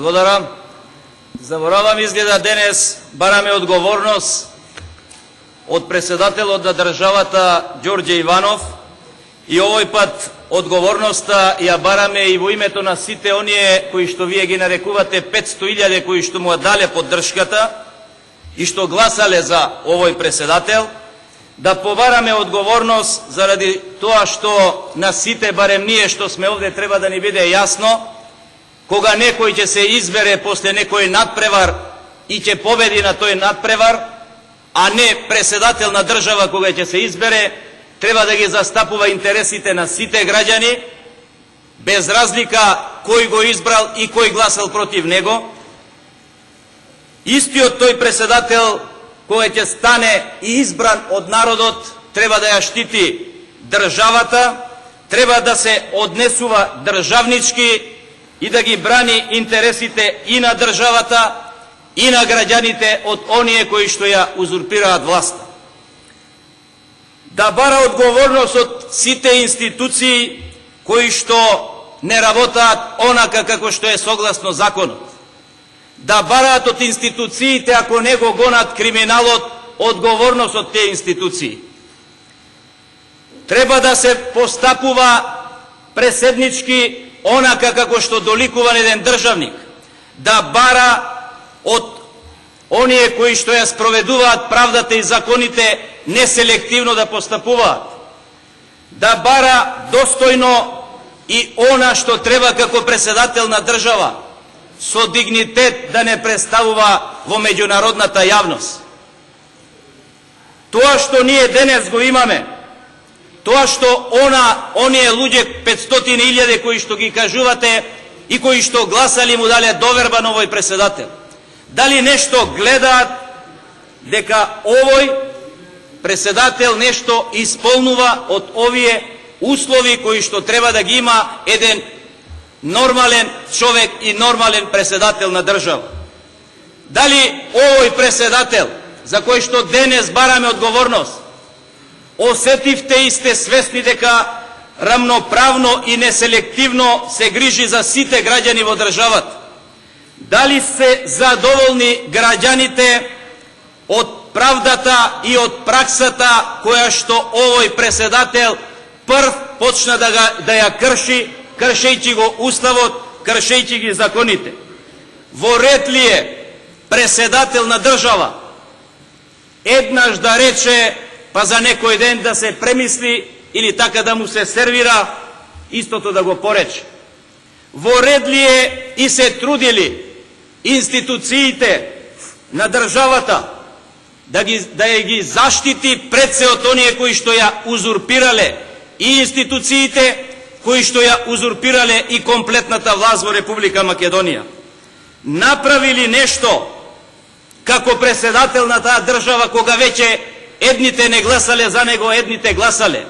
Благодарам. Заборавам изгледа денес бараме одговорност од председателот на државата Ѓорѓе Иванов и овој пат одговорноста ја бараме и во името на сите оние кои што вие ги нарекувате 500.000 кои што му дале поддршката и што гласале за овој председател, да побараме одговорност заради тоа што на сите, барем ние што сме овде, треба да ни биде јасно кога некој ќе се избере после некој надпревар и ќе победи на тој надпревар, а не председател на држава кога ќе се избере, треба да ги застапува интересите на сите граѓани, без разлика кој го избрал и кој гласал против него. Истиот тој председател, кога ќе стане и избран од народот, треба да ја штити државата, треба да се однесува државнички и да ги брани интересите и на државата, и на граѓаните од оние кои што ја узурпираат власта. Да бара одговорност од сите институции кои што не работаат онака како што е согласно законот. Да бараат од институциите, ако не го гонат криминалот, одговорност од тие институции. Треба да се постапува преседнички онака како што доликува еден државник. Да бара од оние кои што ја спроведуваат правдата и законите неселективно да постапуваат. Да бара достојно и она што треба како председател на држава, со дигнитет да не представува во меѓународната јавност. Тоа што ние денес го имаме, тоа што оние луѓе 500.000 кои што ги кажувате и кои што гласали му дале доверба на овој председател, дали нешто гледаат дека овој председател нешто исполнува од овие услови кои што треба да ги има еден нормален човек и нормален председател на држава? Дали овој председател, за кој што денес бараме одговорност, осетивте и сте свесни дека рамноправно и неселективно се грижи за сите граѓани во државата? Дали се задоволни граѓаните од правдата и од праксата која што овој председател прв почна да ја крши, кршејќи го уставот, кршејќи ги законите? Во ред ли е председател на држава еднаш да рече, па за некој ден да се премисли или така да му се сервира, истото да го порече? Во ред ли е и се трудили институциите на државата да ја ги заштити пред се од оние кои што ја узурпирале и институциите, кои што ја узурпирале и комплетната власт во Република Македонија? Направили нешто како председател на таа држава кога веќе едните не гласале за него, едните гласале?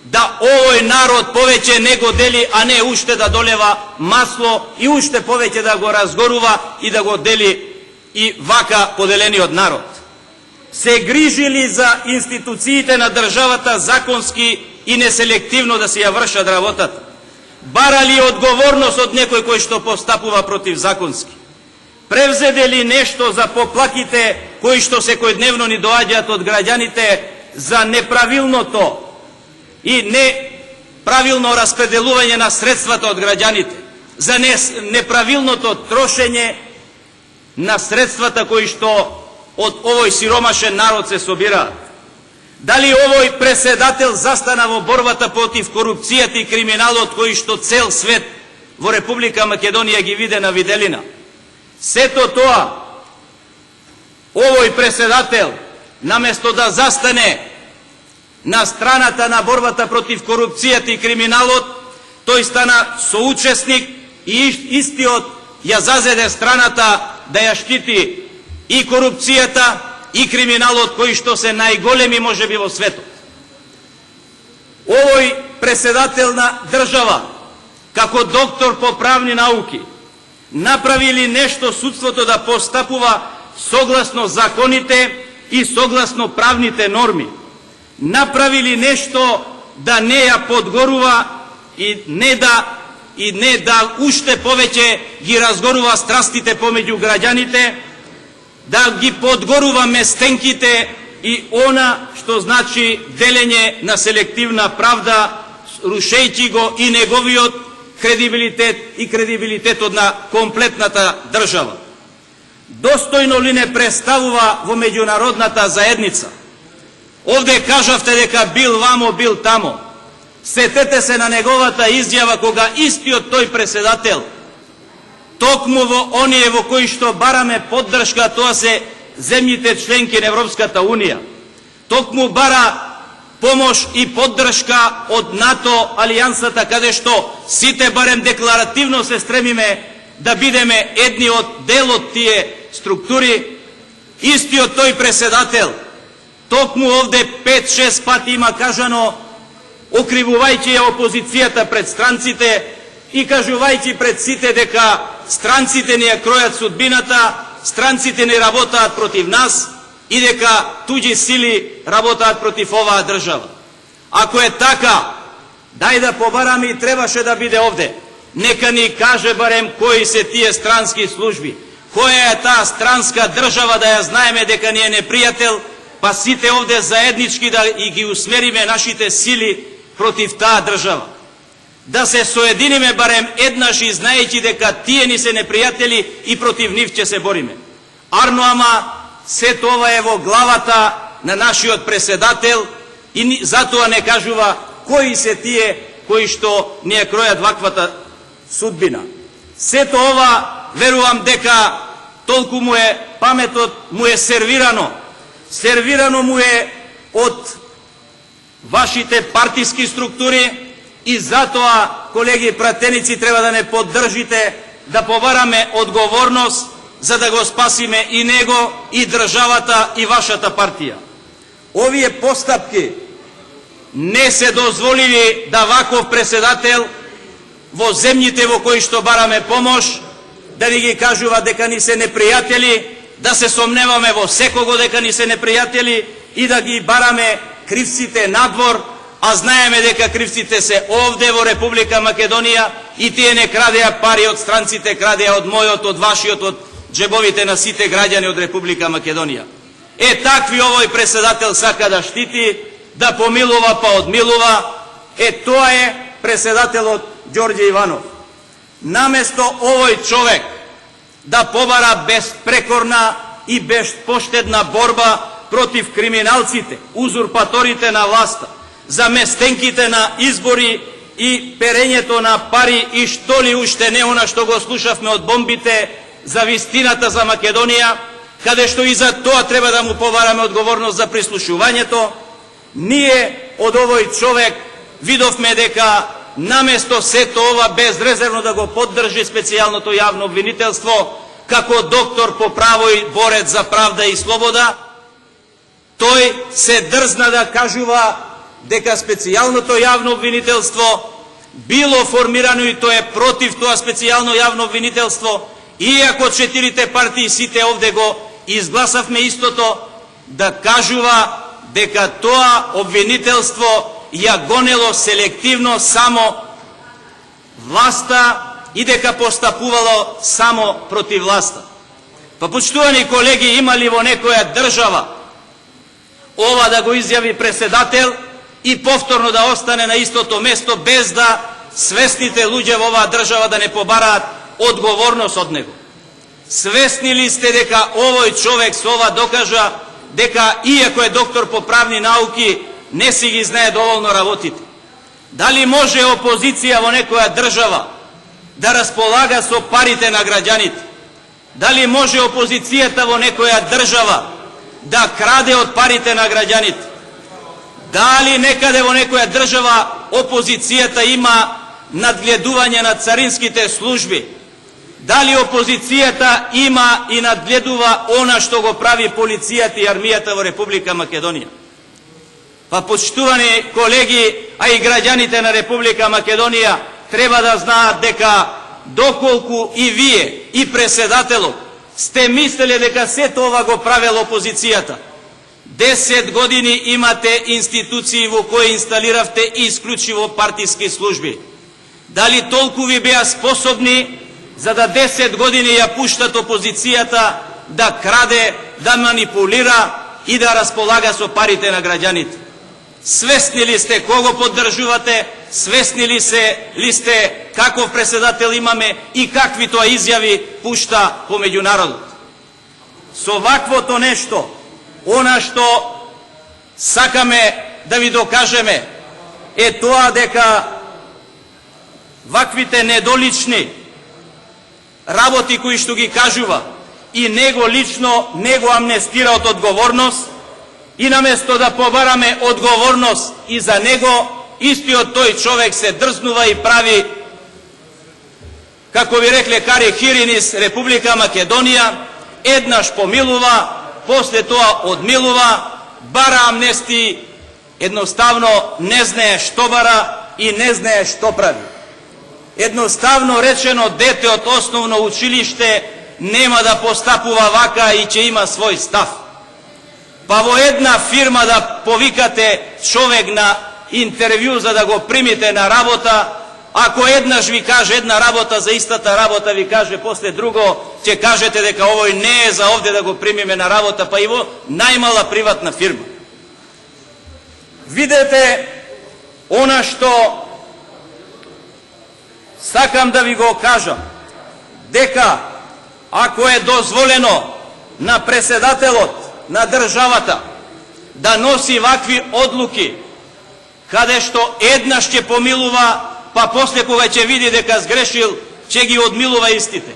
Да овој народ повеќе не го дели, а не уште да долева масло и уште повеќе да го разгорува и да го дели и вака поделениот народ? Се грижили за институциите на државата законски и неселективно да се ја вршат работата? Барали одговорност од некој кој што постапува против законски? Превзеде ли нешто за поплаките кои што секојдневно ни доаѓаат од граѓаните за неправилното и неправилно распределување на средствата од граѓаните, за неправилното трошење на средствата кои што од овој сиромашен народ се собираат? Дали овој председател застана во борбата против корупцијата и криминалот кои што цел свет во Република Македонија ги виде на виделина? Сето тоа, овој председател, наместо да застане на страната на борбата против корупцијата и криминалот, тој стана соучесник и истиот ја зазеде страната да ја штити и корупцијата и криминалот кои што се најголеми можеби во светот. Овој председател на држава, како доктор по правни науки, направили нешто судството да постапува согласно законите и согласно правните норми? Направили нешто да не ја подгорува и не да и не да уште повеќе ги разгорува страстите помеѓу граѓаните, да ги подгорува местенките и она што значи делење на селективна правда, рушејќи го и неговиот кредибилитет и кредибилитетот на комплетната држава. Достојно ли не представува во меѓународната заедница? Овде кажавте дека бил вамо, бил тамо. Сетете се на неговата изјава кога истиот тој преседател, токму во оние во кои што бараме поддршка, тоа се земјите членки на Европската Унија, токму бара помош и поддршка од НАТО алијансата, каде што сите барем декларативно се стремиме да бидеме едни од дел од тие структури. Истиот тој преседател токму овде 5-6 пати има кажано, окривувајќи ја опозицијата пред странците и кажувајќи пред сите дека странците ни ја кројат судбината, странците ни работаат против нас и дека туѓи сили работаат против оваа држава. Ако е така, дај да побараме и требаше да биде овде. Нека ни каже барем кои се тие странски служби, која е таа странска држава, да ја знаеме дека ни е непријател, па сите овде заеднички да и ги усмериме нашите сили против таа држава. Да се соединиме барем еднаш и знаејќи дека тие ни се непријатели и против нив ќе се бориме. Арно ама сето ова е во главата на нашиот преседател и затоа не кажува кои се тие кои што ни ја кројат ваквата судбина. Сето ова верувам дека толку му е паметот, му е сервирано. Сервирано му е од вашите партиски структури и затоа, колеги пратеници, треба да не поддржите, да побараме одговорност за да го спасиме и него, и државата, и вашата партија. Овие постапки не се дозволиви да ваков преседател во земјите во кои што бараме помош, да ни ги кажува дека ни се непријатели, да се сомневаме во секого дека ни се непријатели и да ги бараме кривците надвор, а знаеме дека кривците се овде во Република Македонија и тие не крадеа пари од странците, крадеа од мојот, од вашиот, од джебовите на сите граѓани од Република Македонија. Такви овој преседател сака да штити, да помилува па одмилува. Тоа е преседателот Ѓорѓе Иванов. Наместо овој човек да побара безпрекорна и безпоштедна борба против криминалците, узурпаторите на власта, за местенките на избори и перењето на пари и што ли уште не она што го слушавме од бомбите за вистината за Македонија, каде што и за тоа треба да му побараме одговорност за прислушувањето, ние од овој човек видовме дека наместо сето ова безрезервно да го поддржи специјалното јавно обвинителство како доктор по право и борец за правда и слобода, тој се дрзна да кажува дека специјалното јавно обвинителство било формирано и тој е против тоа специјално јавно обвинителство, иако четирите партии сите овде го изгласавме истото, да кажува дека тоа обвинителство ја гонело селективно само власта и дека постапувало само против власта. Па, почитувани колеги, има ли во некоја држава ова да го изјави преседател и повторно да остане на истото место без да свесните луѓе во оваа држава да не побараат одговорност од него? Свесни ли сте дека овој човек со ова докажа дека, иако е доктор по правни науки, не си ги знае доволно работите? Дали може опозиција во некоја држава да располага со парите на граѓаните? Дали може опозицијата во некоја држава да краде од парите на граѓаните? Дали некаде во некоја држава опозицијата има надгледување на царинските служби? Дали опозицијата има и надгледува она што го прави полицијата и армијата во Република Македонија? Па, почитувани колеги, а и граѓаните на Република Македонија треба да знаат дека доколку и вие, и преседателот, сте мислеле дека сето ова го правела опозицијата, 10 години имате институции во кои инсталиравте исклучиво партиски служби. Дали толку ви беа способни за да 10 години ја пуштат опозицијата да краде, да манипулира и да располага со парите на граѓаните? Свесни ли сте кого поддржувате? Свесни ли сте каков преседател имаме и какви тоа изјави пушта помеѓу народот? Со ваквото нешто, она што сакаме да ви докажеме е тоа дека ваквите недолични работи кои што ги кажува и него лично не го амнестира од одговорност, и наместо да побараме одговорност и за него, истиот тој човек се дрзнува и прави, како ви рекле Кари Хиринис, Република Македонија, еднаш помилува, после тоа одмилува, бара амнестии, едноставно не знае што бара и не знае што прави. Едноставно речено, дете од основно училиште нема да постапува вака и ќе има свој став. Па во една фирма да повикате човек на интервју за да го примите на работа, ако еднаш ви каже една работа, за истата работа ви каже после друго, ќе кажете дека овој не е за овде да го примиме на работа, па и во најмала приватна фирма. Видете, она што сакам да ви го кажам, дека ако е дозволено на преседателот на државата да носи вакви одлуки, каде што еднаш ќе помилува, па после кога ќе види дека сгрешил, ќе ги одмилува истите.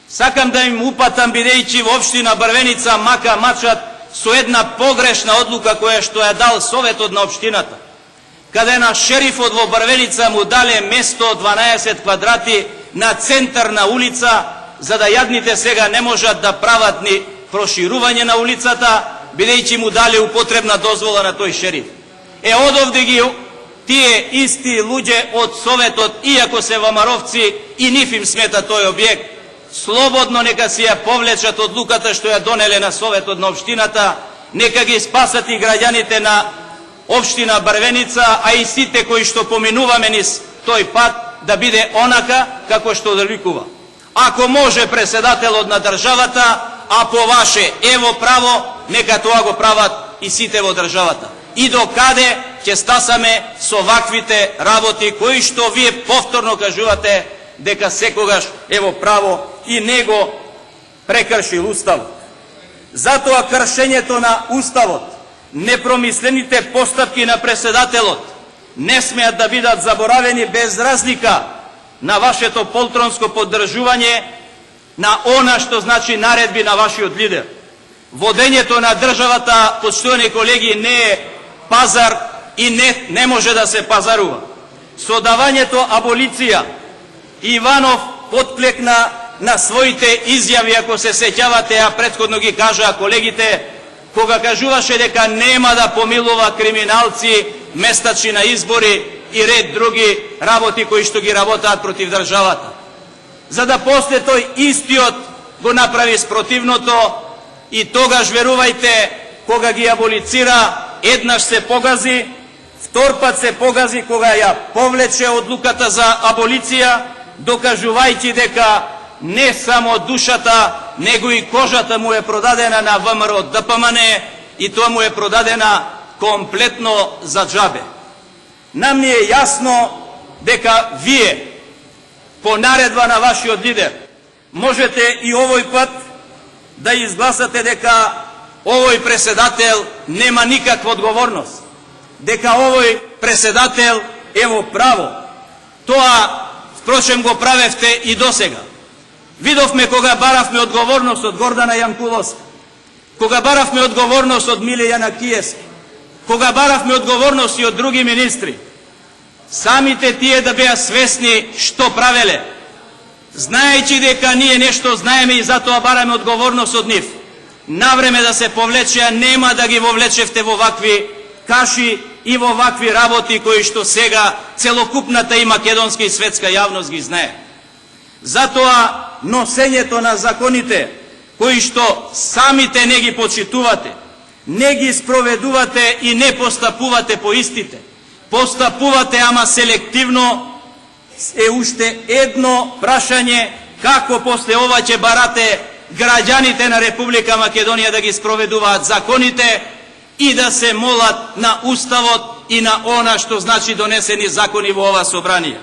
Сакам да им упатам, бидејќи во општина Брвеница мака мачат со една погрешна одлука која што ја дал Советот на општината, каде на шерифот во Брвеница му дале место 12 квадрати на центарна улица, за да јадните сега не можат да прават ни проширување на улицата, бидејќи му дале употребна дозвола на тој шериф. Одовде ги тие исти луѓе од Советот, иако се ВМРО-вци и нив им смета тој објект, слободно нека си ја повлечат одлуката што ја донеле на Советот на општината, нека ги спасат и граѓаните на општина Брвеница, а и сите кои што поминуваме низ тој пат, да биде онака како што доликува. Ако може преседателот на државата, а по ваше ево право, нека тоа го прават и сите во државата. И до каде ќе стасаме со ваквите работи кои што вие повторно кажувате дека секогаш ево право и него прекршил Уставот. Затоа кршењето на Уставот, непромислените постапки на преседателот не смеат да бидат заборавени без разлика на вашето полтронско поддржување на она што значи наредби на вашиот лидер. Водењето на државата, почитувани колеги, не е пазар и не може да се пазарува. Со давањето аболиција, Иванов подклекна на своите изјави, ако се сеќавате, а претходно ги кажаа колегите, кога кажуваше дека нема да помилува криминалци, местачи на избори и ред други работи кои што ги работаат против државата. За да после тој истиот го направи спротивното и тогаш, верувајте, кога ги аболицира, еднаш се погази, втор пат се погази кога ја повлече одлуката за аболиција, докажувајќи дека не само душата, него и кожата му е продадена на ВМРО ДПМН и тоа му е продадена комплетно за џабе. Нам ни е јасно дека вие, по наредба на вашиот лидер, можете и овој пат да изгласате дека овој преседател нема никаква одговорност, дека овој преседател е во право. Тоа, впрочем, го правевте и досега. Видовме кога баравме одговорност од Гордана Јанкуловска, кога баравме одговорност од Миле Јанакиевски, кога баравме одговорност и од други министри. Самите тие да беа свесни што правеле, знаејќи дека ние нешто знаеме и затоа бараме одговорност од нив. Навреме да се повлечеа, нема да ги вовлечевте во вакви каши и во вакви работи кои што сега целокупната и македонска и светска јавност ги знае. Затоа носењето на законите кои што самите не ги почитувате, не ги спроведувате и не постапувате по истите, постапувате ама селективно, е уште едно прашање како после ова ќе барате граѓаните на Република Македонија да ги спроведуваат законите и да се молат на Уставот и на она што значи донесени закони во ова собрание.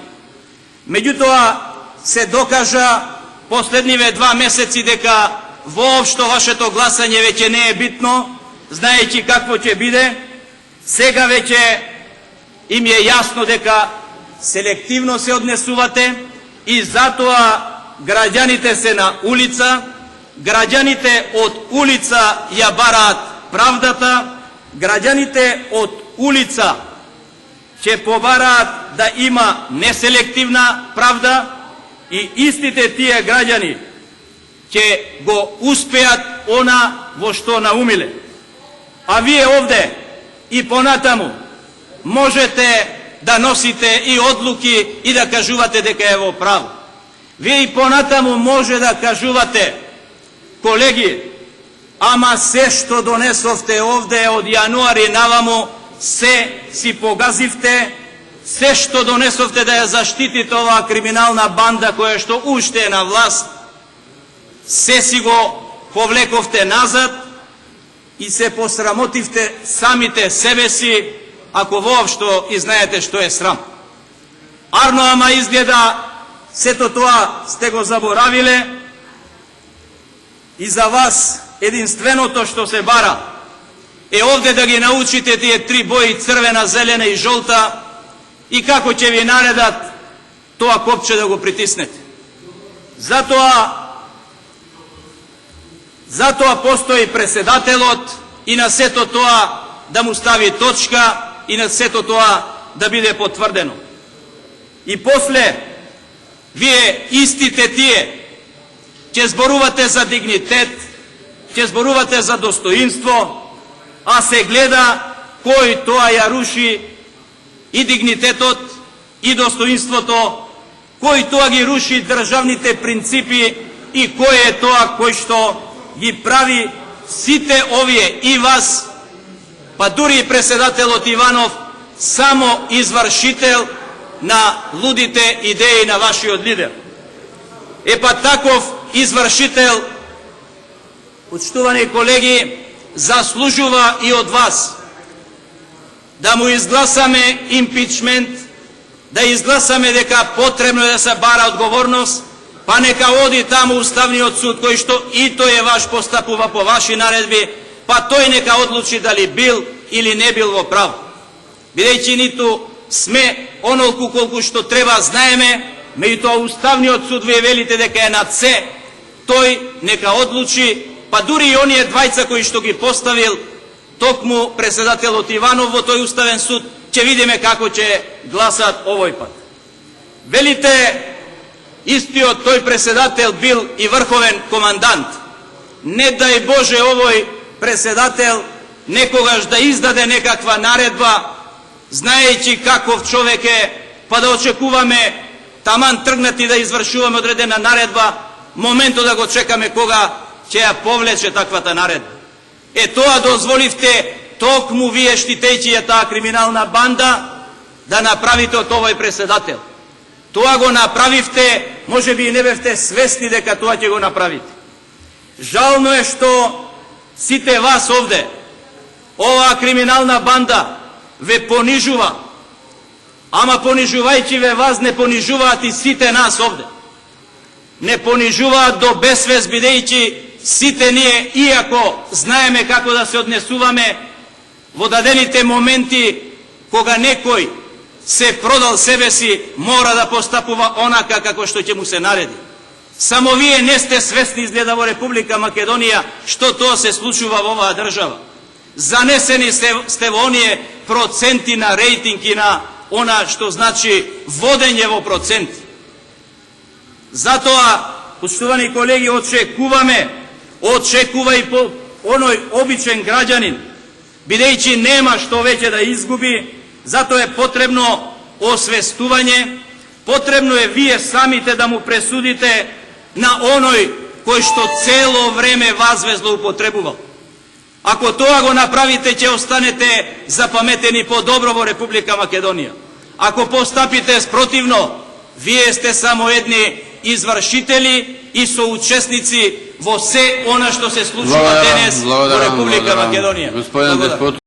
Меѓутоа се докажа последниве 2 месеци дека воопшто вашето гласање веќе не е битно, знаејќи какво ќе биде. Сега веќе им е јасно дека селективно се однесувате и затоа граѓаните се на улица, граѓаните од улица ја бараат правдата, граѓаните од улица ќе побараат да има неселективна правда и истите тие граѓани ќе го успеат она во што наумиле. А вие овде и понатаму можете да носите и одлуки и да кажувате дека е во право. Вие и понатаму може да кажувате, колеги, ама се што донесовте овде од јануари наваму, се си погазивте, се што донесовте да ја заштитите оваа криминална банда која што уште е на власт, се си го повлековте назад и се посрамотивте самите себе си, ако воопшто и знаете што е срам. Арно, ама изгледа сето тоа сте го заборавиле и за вас единственото што се бара е овде да ги научите тие 3 бои, црвена, зелена и жолта, и како ќе ви наредат тоа копче да го притиснете. Затоа постои преседателот и на сето тоа да му стави точка и на сето тоа да биде потврдено. И после, вие истите тие ќе зборувате за дигнитет, ќе зборувате за достоинство, а се гледа кој тоа ја руши и дигнитетот, и достоинството, кој тоа ги руши државните принципи и кој е тоа кој што ги прави сите овие и вас, па дури и преседателот Иванов, само извршител на лудите идеи на вашиот лидер. Па таков извршител, почитувани колеги, заслужува и од вас да му изгласаме импичмент, да изгласаме дека потребно е да се бара одговорност, па нека оди таму Уставниот суд, кој што и тој е ваш, постапува по ваши наредби, па тој нека одлучи дали бил или не бил во право. Бидејќи ниту сме онолку колку што треба знаеме, меѓутоа Уставниот суд вие велите дека е над се, тој нека одлучи, па дури и оние двајца кои што ги поставил токму преседателот Иванов во тој Уставен суд, ќе видиме како ќе гласат овој пат. Велите, истиот тој преседател бил и врховен командант. Не дај Боже овој преседател некогаш да издаде некаква наредба, знаејќи каков човек е, па да очекуваме таман тргнати да извршуваме одредена наредба, моментот да го чекаме кога ќе ја повлече таквата наредба. Тоа дозволивте токму вие, штитејќи ја таа криминална банда, да направите од овој преседател. Тоа го направивте, може би и не бевте свесни дека тоа ќе го направите. Жално е што сите вас овде, оваа криминална банда ве понижува, ама понижувајќи ве вас не понижуваат и сите нас овде. Не понижуваат до безсвест, бидејќи сите ние, иако знаеме како да се однесуваме во дадените моменти кога некој се продал себе си, мора да постапува онака како што ќе му се нареди. Само вие не сте свесни, изгледа, во Република Македонија што тоа се случува во оваа држава. Занесени сте во оние проценти на рейтинг и на она што значи водење во проценти. Затоа, почитувани колеги, очекува и по оној обичен граѓанин, бидејќи нема што веќе да изгуби, затоа е потребно освестување, потребно е вие самите да му пресудите на оној кој што цело време вас ве злоупотребувал. Ако тоа го направите, ќе останете запаметени по-добро во Република Македонија. Ако постапите спротивно, Вие сте само едни извршители и соучесници во се она што се случува денес во Република Македонија. Господин